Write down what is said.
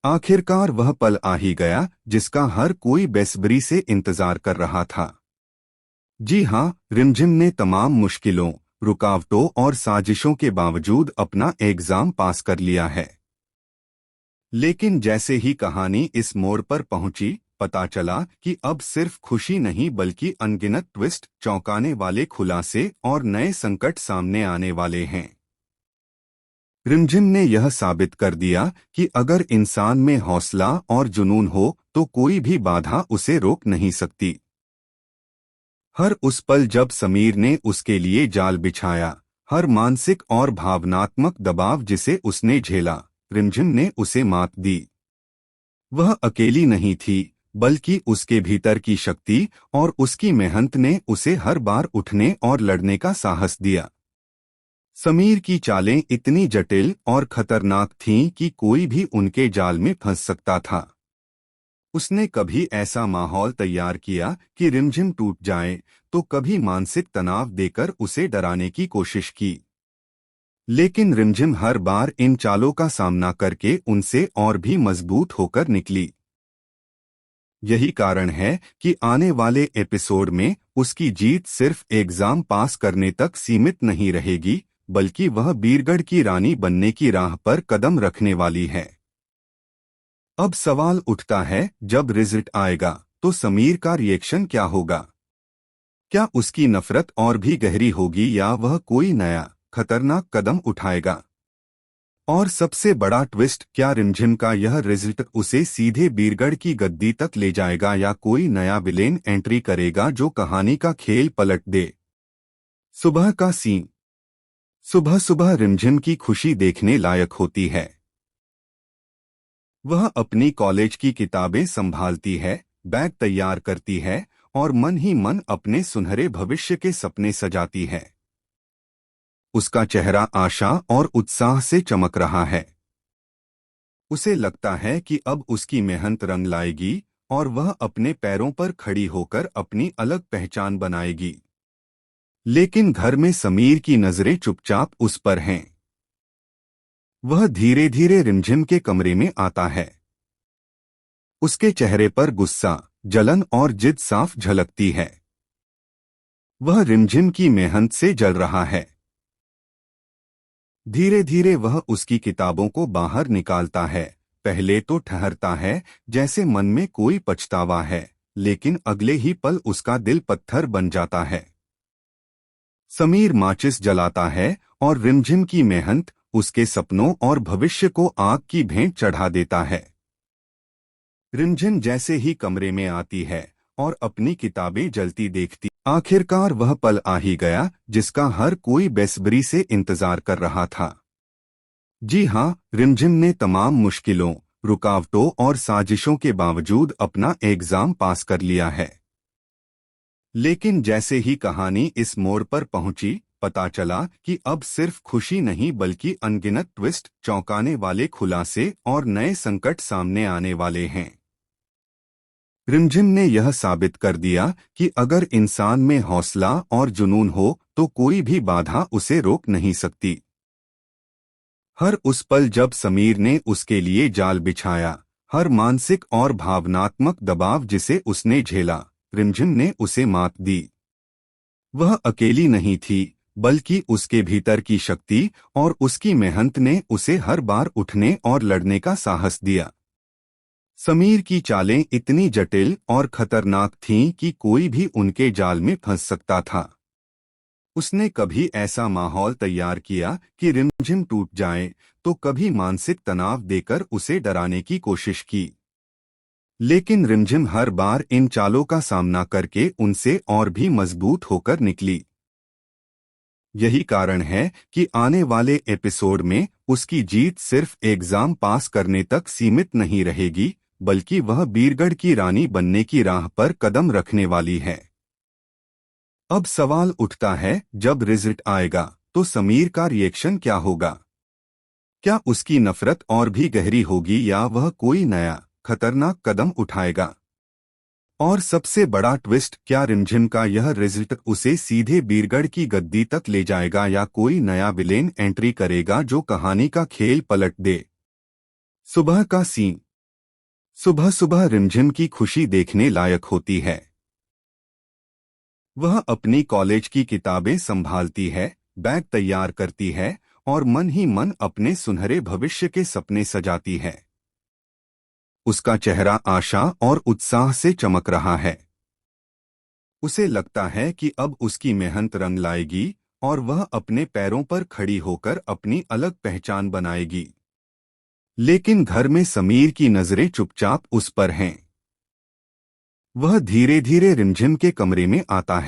आखिरकार वह पल आ ही गया जिसका हर कोई बेसब्री से इंतजार कर रहा था। जी हाँ, रिमझिम ने तमाम मुश्किलों, रुकावटों और साजिशों के बावजूद अपना एग्जाम पास कर लिया है। लेकिन जैसे ही कहानी इस मोड़ पर पहुंची, पता चला कि अब सिर्फ खुशी नहीं बल्कि अनगिनत ट्विस्ट, चौंकाने वाले खुलासे और नए संकट सामने आने वाले हैं। रिमझिम ने यह साबित कर दिया कि अगर इंसान में हौसला और जुनून हो तो कोई भी बाधा उसे रोक नहीं सकती। हर उस पल जब समीर ने उसके लिए जाल बिछाया, हर मानसिक और भावनात्मक दबाव जिसे उसने झेला, रिमझिम ने उसे मात दी। वह अकेली नहीं थी, बल्कि उसके भीतर की शक्ति और उसकी मेहनत ने उसे हर बार उठने और लड़ने का साहस दिया। समीर की चालें इतनी जटिल और खतरनाक थीं कि कोई भी उनके जाल में फंस सकता था। उसने कभी ऐसा माहौल तैयार किया कि रिमझिम टूट जाए, तो कभी मानसिक तनाव देकर उसे डराने की कोशिश की। लेकिन रिमझिम हर बार इन चालों का सामना करके उनसे और भी मजबूत होकर निकली। यही कारण है कि आने वाले एपिसोड में उसकी जीत सिर्फ एग्जाम पास करने तक सीमित नहीं रहेगी, बल्कि वह बीरगढ़ की रानी बनने की राह पर कदम रखने वाली है। अब सवाल उठता है, जब रिजल्ट आएगा तो समीर का रिएक्शन क्या होगा? क्या उसकी नफरत और भी गहरी होगी या वह कोई नया खतरनाक कदम उठाएगा? और सबसे बड़ा ट्विस्ट, क्या रिमझिम का यह रिजल्ट उसे सीधे बीरगढ़ की गद्दी तक ले जाएगा या कोई नया विलेन एंट्री करेगा जो कहानी का खेल पलट दे? सुबह का सीन। सुबह सुबह रिमझिम की खुशी देखने लायक होती है। वह अपनी कॉलेज की किताबें संभालती है, बैग तैयार करती है और मन ही मन अपने सुनहरे भविष्य के सपने सजाती है। उसका चेहरा आशा और उत्साह से चमक रहा है। उसे लगता है कि अब उसकी मेहनत रंग लाएगी और वह अपने पैरों पर खड़ी होकर अपनी अलग पहचान बनाएगी। लेकिन घर में समीर की नजरें चुपचाप उस पर हैं। वह धीरे धीरे रिमझिम के कमरे में आता है। उसके चेहरे पर गुस्सा, जलन और जिद साफ झलकती है। वह रिमझिम की मेहनत से जल रहा है। धीरे धीरे वह उसकी किताबों को बाहर निकालता है। पहले तो ठहरता है, जैसे मन में कोई पछतावा है, लेकिन अगले ही पल उसका दिल पत्थर बन जाता है। समीर माचिस जलाता है और रिमझिम की मेहनत, उसके सपनों और भविष्य को आग की भेंट चढ़ा देता है। रिमझिम जैसे ही कमरे में आती है और अपनी किताबें जलती देखती, आखिरकार वह पल आ ही गया जिसका हर कोई बेसब्री से इंतजार कर रहा था। जी हाँ, रिमझिम ने तमाम मुश्किलों, रुकावटों और साजिशों के बावजूद अपना एग्जाम पास कर लिया है। लेकिन जैसे ही कहानी इस मोड़ पर पहुंची, पता चला कि अब सिर्फ खुशी नहीं बल्कि अनगिनत ट्विस्ट, चौंकाने वाले खुलासे और नए संकट सामने आने वाले हैं। रिमझिम ने यह साबित कर दिया कि अगर इंसान में हौसला और जुनून हो तो कोई भी बाधा उसे रोक नहीं सकती। हर उस पल जब समीर ने उसके लिए जाल बिछाया, हर मानसिक और भावनात्मक दबाव जिसे उसने झेला, रिमझिम ने उसे मात दी। वह अकेली नहीं थी, बल्कि उसके भीतर की शक्ति और उसकी मेहनत ने उसे हर बार उठने और लड़ने का साहस दिया। समीर की चालें इतनी जटिल और खतरनाक थीं कि कोई भी उनके जाल में फंस सकता था। उसने कभी ऐसा माहौल तैयार किया कि रिमझिम टूट जाए, तो कभी मानसिक तनाव देकर उसे डराने की कोशिश की। लेकिन रिमझिम हर बार इन चालों का सामना करके उनसे और भी मजबूत होकर निकली। यही कारण है कि आने वाले एपिसोड में उसकी जीत सिर्फ एग्जाम पास करने तक सीमित नहीं रहेगी, बल्कि वह बीरगढ़ की रानी बनने की राह पर कदम रखने वाली है। अब सवाल उठता है, जब रिजल्ट आएगा तो समीर का रिएक्शन क्या होगा? क्या उसकी नफरत और भी गहरी होगी या वह कोई नया खतरनाक कदम उठाएगा? और सबसे बड़ा ट्विस्ट, क्या रिमझिम का यह रिजल्ट उसे सीधे बीरगढ़ की गद्दी तक ले जाएगा या कोई नया विलेन एंट्री करेगा जो कहानी का खेल पलट दे? सुबह का सीन। सुबह सुबह रिमझिम की खुशी देखने लायक होती है। वह अपनी कॉलेज की किताबें संभालती है, बैग तैयार करती है और मन ही मन अपने सुनहरे भविष्य के सपने सजाती है। उसका चेहरा आशा और उत्साह से चमक रहा है। उसे लगता है कि अब उसकी मेहनत रंग लाएगी और वह अपने पैरों पर खड़ी होकर अपनी अलग पहचान बनाएगी। लेकिन घर में समीर की नजरें चुपचाप उस पर हैं। वह धीरे धीरे रिमझिम के कमरे में आता है।